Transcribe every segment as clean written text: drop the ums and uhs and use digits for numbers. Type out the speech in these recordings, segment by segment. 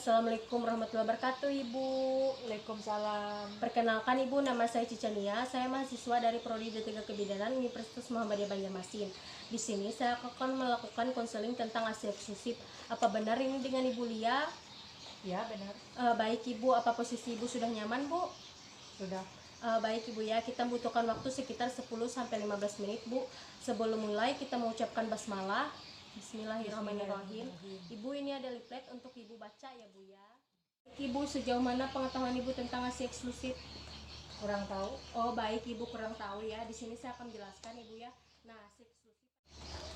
Assalamualaikum warahmatullahi wabarakatuh, Ibu. Waalaikumsalam. Perkenalkan, Ibu, nama saya Cicania. Saya mahasiswa dari Prodi D3 Kebidanan Universitas Muhammadiyah Banjarmasin. Di sini saya akan melakukan konseling tentang ASI eksklusif. Apa benar ini dengan Ibu Lia? Ya, benar. Baik, Ibu. Apa posisi Ibu sudah nyaman, Bu? Sudah. Baik, Ibu, ya. Kita membutuhkan waktu sekitar 10-15 menit, Bu. Sebelum mulai, kita mengucapkan basmalah. Bismillahirrahmanirrahim. Ibu, ini ada leaflet untuk Ibu baca ya, Bu, ya. Ibu, sejauh mana pengetahuan Ibu tentang ASI eksklusif? Kurang tahu. Oh, baik, Ibu kurang tahu ya. Di sini saya akan menjelaskan, Ibu, ya. Nah,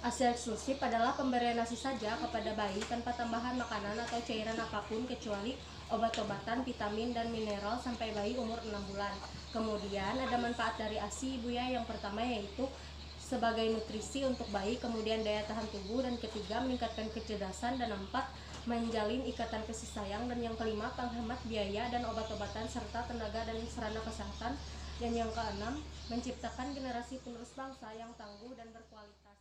ASI eksklusif adalah pemberian ASI saja kepada bayi tanpa tambahan makanan atau cairan apapun kecuali obat-obatan, vitamin, dan mineral sampai bayi umur 6 bulan. Kemudian ada manfaat dari ASI, Ibu, ya. Yang pertama yaitu sebagai nutrisi untuk bayi, kemudian daya tahan tubuh, dan ketiga meningkatkan kecerdasan, dan empat menjalin ikatan kasih sayang, dan yang kelima penghemat biaya dan obat-obatan serta tenaga dan sarana kesehatan, dan yang keenam menciptakan generasi penerus bangsa yang tangguh dan berkualitas.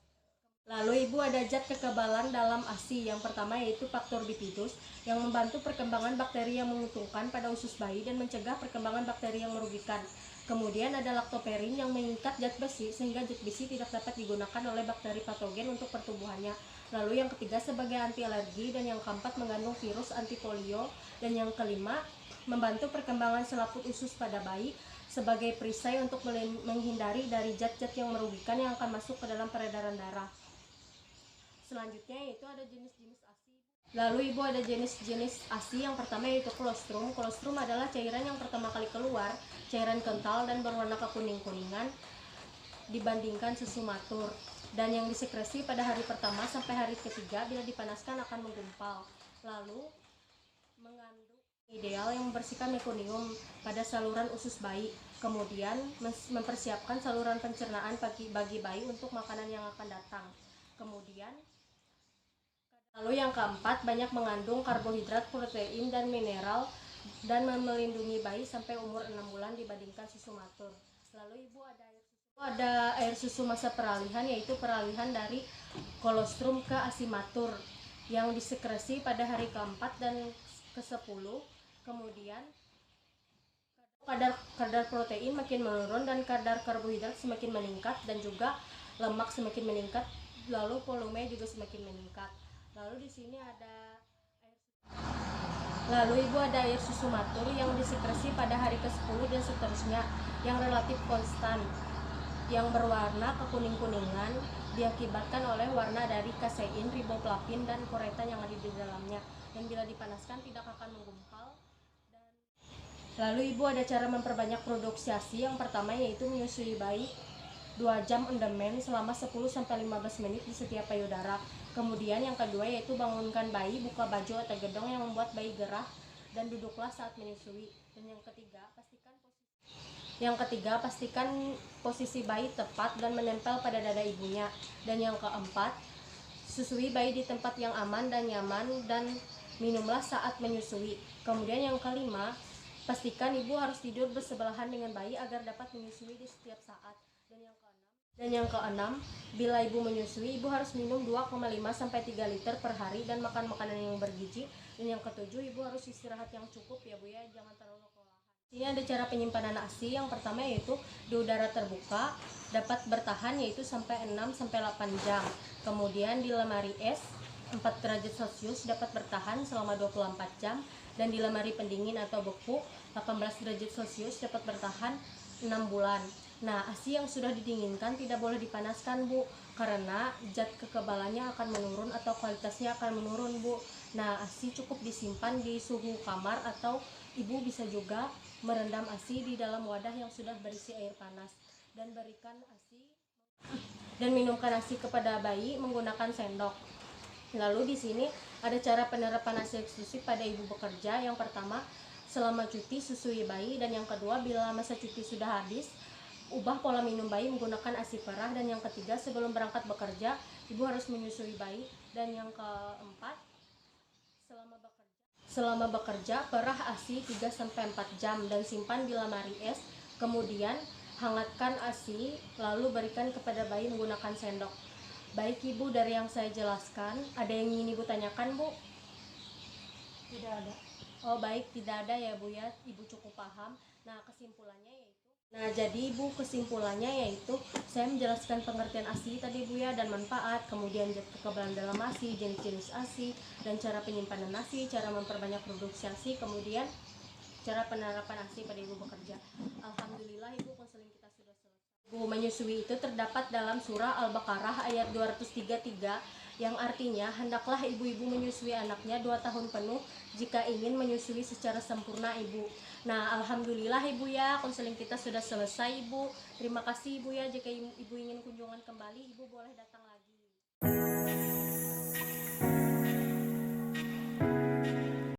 Lalu, Ibu, ada zat kekebalan dalam ASI. Yang pertama yaitu faktor bifidus yang membantu perkembangan bakteri yang menguntungkan pada usus bayi dan mencegah perkembangan bakteri yang merugikan. Kemudian ada laktoperin yang mengikat zat besi sehingga zat besi tidak dapat digunakan oleh bakteri patogen untuk pertumbuhannya. Lalu yang ketiga sebagai anti alergi, dan yang keempat mengandung virus anti polio, dan yang kelima membantu perkembangan selaput usus pada bayi sebagai perisai untuk menghindari dari zat-zat yang merugikan yang akan masuk ke dalam peredaran darah. Selanjutnya yaitu ada jenis-jenis ASI. Lalu, Ibu, ada jenis-jenis ASI. Yang pertama yaitu kolostrum. Kolostrum adalah cairan yang pertama kali keluar, cairan kental dan berwarna kekuning-kuningan dibandingkan susu matur, dan yang disekresi pada hari pertama sampai hari ketiga. Bila dipanaskan akan menggumpal. Lalu mengandung ideal yang membersihkan mekonium pada saluran usus bayi, kemudian mempersiapkan saluran pencernaan bagi bayi untuk makanan yang akan datang. Kemudian lalu yang keempat banyak mengandung karbohidrat, protein, dan mineral, dan melindungi bayi sampai umur 6 bulan dibandingkan susu matur. Lalu, Ibu, ada air susu masa peralihan, yaitu peralihan dari kolostrum ke ASI matur yang disekresi pada hari keempat dan ke-10. Kemudian kadar protein makin menurun dan kadar karbohidrat semakin meningkat, dan juga lemak semakin meningkat, lalu volume juga semakin meningkat. Lalu di sini ada Ibu, ada air susu matur yang disekresi pada hari ke-10 dan seterusnya yang relatif konstan, yang berwarna kekuning-kuningan diakibatkan oleh warna dari kasein, riboflavin, dan koretan yang ada di dalamnya, dan bila dipanaskan tidak akan menggumpal. Lalu, Ibu, ada cara memperbanyak produksi ASI. Yang pertama yaitu menyusui bayi 2 jam endemen selama 10-15 menit di setiap payudara. Kemudian yang kedua yaitu bangunkan bayi, buka baju atau gedong yang membuat bayi gerah, dan duduklah saat menyusui. Dan yang ketiga pastikan posisi bayi tepat dan menempel pada dada ibunya. Dan yang keempat, susui bayi di tempat yang aman dan nyaman, dan minumlah saat menyusui. Kemudian yang kelima, pastikan Ibu harus tidur bersebelahan dengan bayi agar dapat menyusui di setiap saat. Dan yang keenam, bila Ibu menyusui, Ibu harus minum 2,5-3 liter per hari dan makan makanan yang bergizi. Dan yang ketujuh, Ibu harus istirahat yang cukup ya, Bu, ya, jangan terlalu kelelahan. Ini ada cara penyimpanan ASI. Yang pertama yaitu di udara terbuka, dapat bertahan yaitu sampai 6-8 jam. Kemudian di lemari es 4 derajat Celcius dapat bertahan selama 24 jam, dan di lemari pendingin atau beku 18 derajat Celcius dapat bertahan 6 bulan. Nah, ASI yang sudah didinginkan tidak boleh dipanaskan, Bu, karena zat kekebalannya akan menurun atau kualitasnya akan menurun, Bu. Nah, ASI cukup disimpan di suhu kamar, atau Ibu bisa juga merendam ASI di dalam wadah yang sudah berisi air panas, dan minumkan ASI kepada bayi menggunakan sendok. Lalu di sini ada cara penerapan ASI eksklusif pada ibu bekerja. Yang pertama, selama cuti susui bayi, dan yang kedua bila masa cuti sudah habis, ubah pola minum bayi menggunakan ASI perah, dan yang ketiga sebelum berangkat bekerja ibu harus menyusui bayi, dan yang keempat selama bekerja perah ASI 3-4 jam dan simpan di lemari es. Kemudian hangatkan ASI lalu berikan kepada bayi menggunakan sendok. Baik, Ibu, dari yang saya jelaskan, ada yang ingin Ibu tanyakan, Bu? Tidak ada. Oh baik, tidak ada ya Bu ya, Ibu cukup paham. Nah kesimpulannya yaitu, nah jadi Ibu kesimpulannya yaitu saya menjelaskan pengertian ASI tadi Bu ya dan manfaat, kemudian kekebalan dalam ASI, jenis-jenis ASI, dan cara penyimpanan ASI, cara memperbanyak produksi ASI, kemudian cara penerapan ASI pada Ibu bekerja. Alhamdulillah Ibu konseling kita sudah selesai. Ibu menyusui itu terdapat dalam surah Al-Baqarah ayat 233 yang artinya hendaklah ibu-ibu menyusui anaknya 2 tahun penuh jika ingin menyusui secara sempurna Ibu. Nah Alhamdulillah Ibu ya, konseling kita sudah selesai Ibu. Terima kasih Ibu ya, jika Ibu ingin kunjungan kembali Ibu boleh datang lagi.